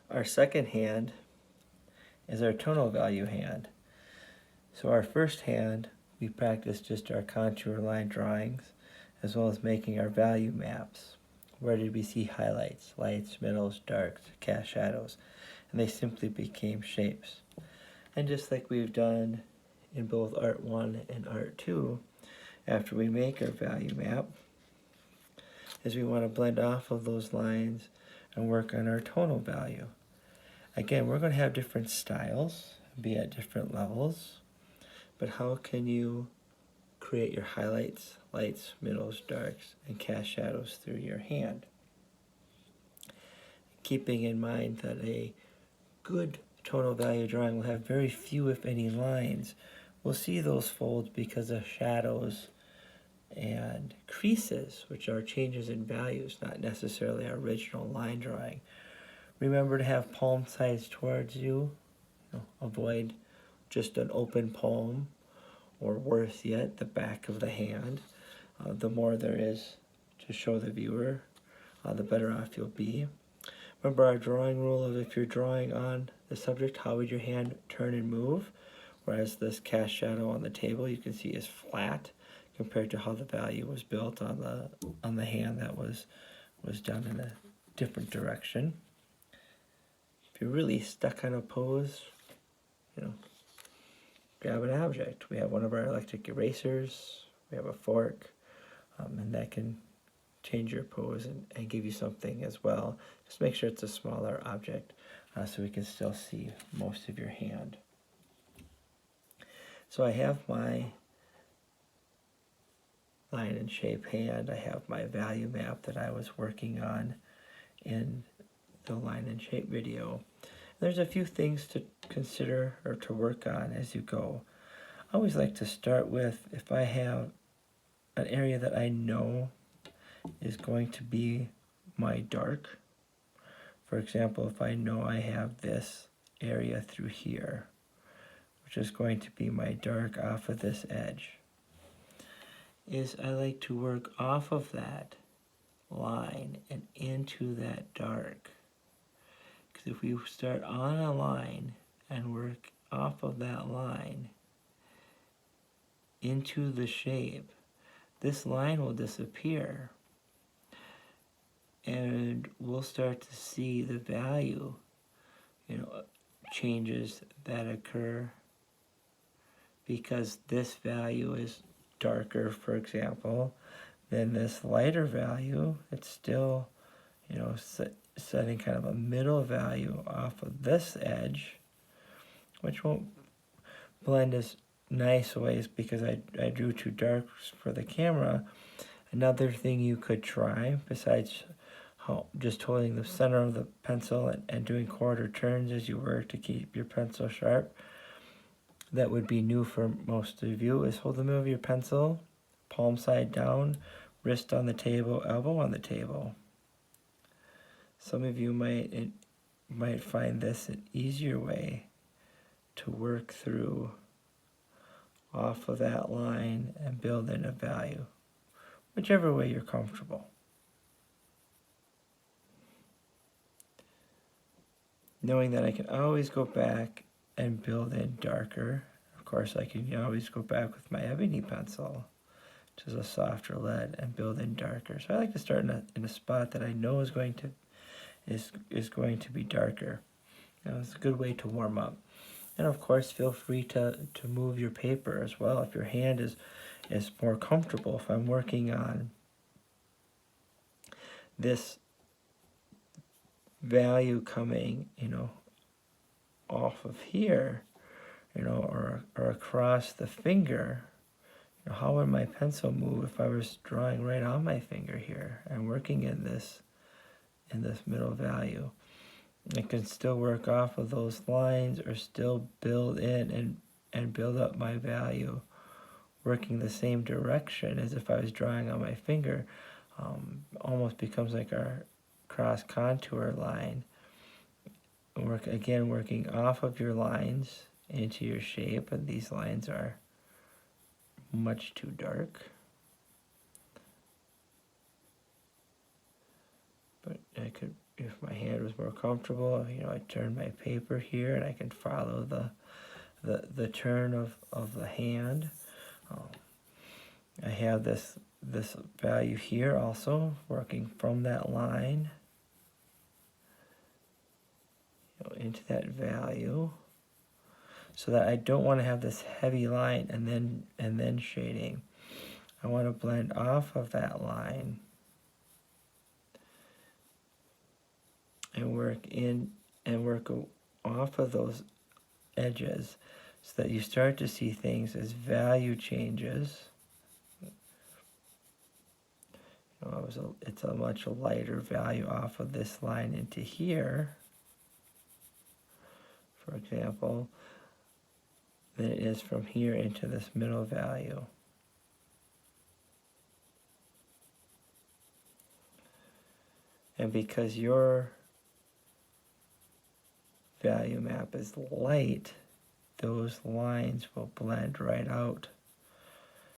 Our second hand is our tonal value hand. So our first hand, we practice just our contour line drawings, as well as making our value maps. Where did we see highlights, lights, middles, darks, cast shadows, and they simply became shapes. And just like we've done in both Art 1 and Art 2, after we make our value map, is we want to blend off of those lines and work on our tonal value. Again, we're going to have different styles, be at different levels, but how can you create your highlights, lights, middles, darks, and cast shadows through your hand? Keeping in mind that a good tonal value drawing will have very few, if any, lines. We'll see those folds because of shadows and creases, which are changes in values, not necessarily our original line drawing. Remember to have palm sides towards you. Avoid just an open palm, or worse yet, the back of the hand. The more there is to show the viewer, the better off you'll be. Remember our drawing rule of if you're drawing on the subject, how would your hand turn and move? Whereas this cast shadow on the table you can see is flat compared to how the value was built on the hand that was done in a different direction. If you're really stuck on a pose, grab an object. We have one of our electric erasers, we have a fork, and that can change your pose and give you something as well. Just make sure it's a smaller object so we can still see most of your hand. So I have my line and shape hand. I have my value map that I was working on in the line and shape video. There's a few things to consider or to work on as you go. I always like to start with, if I have an area that I know is going to be my dark. For example, if I know I have this area through here, which is going to be my dark off of this edge, is I like to work off of that line and into that dark. Because if we start on a line and work off of that line into the shape, this line will disappear. And we'll start to see the value, changes that occur because this value is darker, for example, than this lighter value. It's still, setting kind of a middle value off of this edge, which won't blend as nice ways because I drew too dark for the camera. Another thing you could try, besides just holding the center of the pencil and doing quarter turns as you work to keep your pencil sharp, that would be new for most of you, is hold the middle of your pencil, palm side down, wrist on the table, elbow on the table. Some of you might find this an easier way to work through off of that line and build in a value, whichever way you're comfortable. Knowing that I can always go back and build in darker. Of course, I can always go back with my ebony pencil, which is a softer lead, and build in darker. So I like to start in a spot that I know is going to be darker. It's a good way to warm up. And of course, feel free to move your paper as well if your hand is more comfortable. If I'm working on this value coming, off of here, or across the finger, how would my pencil move if I was drawing right on my finger here and working in this middle value? I can still work off of those lines or still build in and build up my value, working the same direction as if I was drawing on my finger. Almost becomes like our cross contour line. Working off of your lines into your shape, and these lines are much too dark. But I could, if my hand was more comfortable, you know, I turn my paper here and I can follow the turn of the hand. I have this value here also working from that line, you know, into that value, so that I don't want to have this heavy line and then shading. I want to blend off of that line and work off of those edges, so that you start to see things as value changes. You know, it's a much lighter value off of this line into here, for example, than it is from here into this middle value. And because your value map is light, those lines will blend right out